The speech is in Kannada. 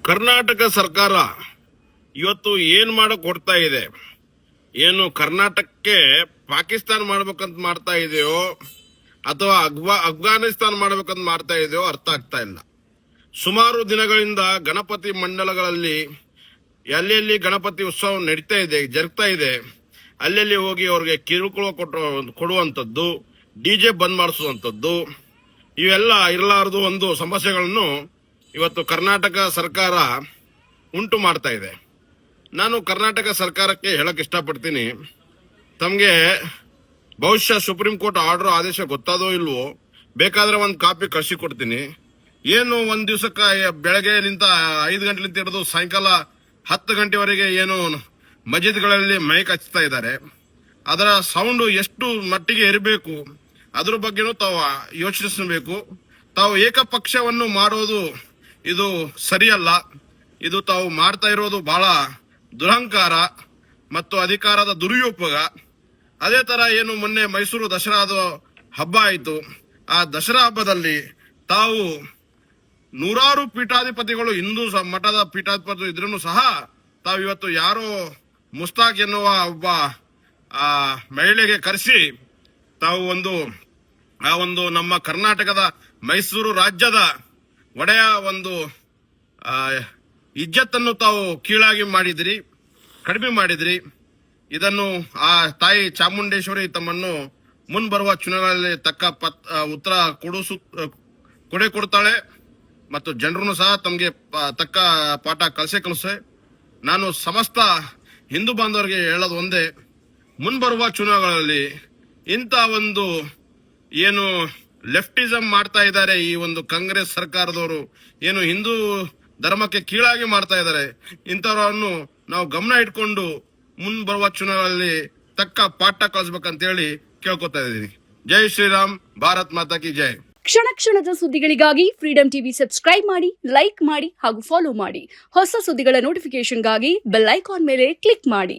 ಕರ್ನಾಟಕ ಸರ್ಕಾರ ಇವತ್ತು ಏನ್ ಮಾಡಕ್ ಹೊಡ್ತಾ ಇದೆ, ಏನು ಕರ್ನಾಟಕಕ್ಕೆ ಪಾಕಿಸ್ತಾನ ಮಾಡ್ಬೇಕಂತ ಮಾಡ್ತಾ ಇದೆಯೋ ಅಥವಾ ಅಫ್ಘಾನಿಸ್ತಾನ ಮಾಡ್ಬೇಕಂತ ಮಾಡ್ತಾ ಇದೆಯೋ ಅರ್ಥ ಆಗ್ತಾ ಇಲ್ಲ. ಸುಮಾರು ದಿನಗಳಿಂದ ಗಣಪತಿ ಮಂಡಲಗಳಲ್ಲಿ ಎಲ್ಲೆಲ್ಲಿ ಗಣಪತಿ ಉತ್ಸವ ನಡೀತಾ ಇದೆ, ಜರುಗ್ತಾ ಇದೆ, ಅಲ್ಲೆಲ್ಲಿ ಹೋಗಿ ಅವ್ರಿಗೆ ಕಿರುಕುಳ ಕೊಡುವಂಥದ್ದು, ಡಿಜೆ ಬಂದ್ ಮಾಡಿಸುವಂಥದ್ದು, ಇವೆಲ್ಲ ಇರಲಾರದು ಒಂದು ಸಮಸ್ಯೆಗಳನ್ನು ಇವತ್ತು ಕರ್ನಾಟಕ ಸರ್ಕಾರ ಉಂಟು ಮಾಡ್ತಾ ಇದೆ. ನಾನು ಕರ್ನಾಟಕ ಸರ್ಕಾರಕ್ಕೆ ಹೇಳಕ್ ಇಷ್ಟಪಡ್ತೀನಿ, ತಮಗೆ ಬಹುಶಃ ಸುಪ್ರೀಂ ಕೋರ್ಟ್ ಆರ್ಡರ್ ಆದೇಶ ಗೊತ್ತಾದೋ ಇಲ್ವೋ, ಬೇಕಾದ್ರೆ ಒಂದು ಕಾಪಿ ಕಳಿಸಿ ಕೊಡ್ತೀನಿ. ಏನು ಒಂದ್ ದಿವಸಕ್ಕೆ ಬೆಳಗ್ಗೆಲಿಂದ 5 ಗಂಟೆಲಿಂದ ಹಿಡಿದು ಸಾಯಂಕಾಲ 10 ಗಂಟೆವರೆಗೆ ಏನು ಮಸ್ಜಿದ್ಗಳಲ್ಲಿ ಮೈಕ್ ಹಚ್ತಾ ಇದ್ದಾರೆ, ಅದರ ಸೌಂಡ್ ಎಷ್ಟು ಮಟ್ಟಿಗೆ ಇರಬೇಕು ಅದ್ರ ಬಗ್ಗೆನೂ ತಾವು ಯೋಚಿಸಬೇಕು. ತಾವು ಏಕಪಕ್ಷವನ್ನು ಮಾಡೋದು ಇದು ಸರಿಯಲ್ಲ. ಇದು ತಾವು ಮಾಡ್ತಾ ಇರೋದು ಬಹಳ ದುರಹಂಕಾರ ಮತ್ತು ಅಧಿಕಾರದ ದುರುಪಯೋಗ. ಅದೇ ತರ ಏನು ಮೊನ್ನೆ ಮೈಸೂರು ದಸರಾದ ಹಬ್ಬ ಆಯಿತು, ಆ ದಸರಾ ಹಬ್ಬದಲ್ಲಿ ತಾವು ನೂರಾರು ಪೀಠಾಧಿಪತಿಗಳು, ಹಿಂದೂ ಮಠದ ಪೀಠಾಧಿಪತಿ ಇದ್ರೂ ಸಹ ತಾವು ಇವತ್ತು ಯಾರೋ ಮುಸ್ತಾಕ್ ಎನ್ನುವ ಒಬ್ಬ ಮಹಿಳೆಗೆ ಕರೆಸಿ ತಾವು ಒಂದು ನಮ್ಮ ಕರ್ನಾಟಕದ ಮೈಸೂರು ರಾಜ್ಯದ ಒಡೆಯ ಒಂದು ಇಜ್ಜತ್ತನ್ನು ತಾವು ಕೀಳಾಗಿ ಮಾಡಿದ್ರಿ, ಕಡಿಮೆ ಮಾಡಿದ್ರಿ. ಇದನ್ನು ಆ ತಾಯಿ ಚಾಮುಂಡೇಶ್ವರಿ ತಮ್ಮನ್ನು ಮುಂಬರುವ ಚುನಾವಣೆಯಲ್ಲಿ ತಕ್ಕ ಉತ್ತರ ಕೊಡ್ತಾಳೆ ಮತ್ತು ಜನರನ್ನು ಸಹ ತಮಗೆ ತಕ್ಕ ಪಾಠ ಕಲಿಸೆ. ನಾನು ಸಮಸ್ತ ಹಿಂದೂ ಬಾಂಧವರಿಗೆ ಹೇಳೋದು ಒಂದೇ, ಮುಂಬರುವ ಚುನಾವಣೆಗಳಲ್ಲಿ ಇಂಥ ಒಂದು ಏನು ಲೆಫ್ಟಿಸಂ ಮಾಡ್ತಾ ಇದ್ದಾರೆ, ಈ ಒಂದು ಕಾಂಗ್ರೆಸ್ ಸರ್ಕಾರದವರು ಏನು ಹಿಂದೂ ಧರ್ಮಕ್ಕೆ ಕೀಳಾಗಿ ಮಾಡ್ತಾ ಇದ್ದಾರೆ, ಇಂಥವರನ್ನು ನಾವು ಗಮನ ಇಟ್ಕೊಂಡು ಮುಂಬರುವ ಚುನಾವಣೆಯಲ್ಲಿ ತಕ್ಕ ಪಾಠ ಕಲಿಸ್ಬೇಕಂತ ಹೇಳಿ ಕೇಳ್ಕೊತಾ ಇದ್ದೀನಿ. ಜೈ ಶ್ರೀರಾಮ್, ಭಾರತ್ ಮಾತಾ ಕಿ ಜೈ. ಕ್ಷಣ ಕ್ಷಣದ ಸುದ್ದಿಗಳಿಗಾಗಿ ಫ್ರೀಡಂ ಟಿವಿ ಸಬ್ಸ್ಕ್ರೈಬ್ ಮಾಡಿ, ಲೈಕ್ ಮಾಡಿ ಹಾಗೂ ಫಾಲೋ ಮಾಡಿ. ಹೊಸ ಸುದ್ದಿಗಳ ನೋಟಿಫಿಕೇಶನ್ಗಾಗಿ ಬೆಲ್ ಐಕಾನ್ ಮೇಲೆ ಕ್ಲಿಕ್ ಮಾಡಿ.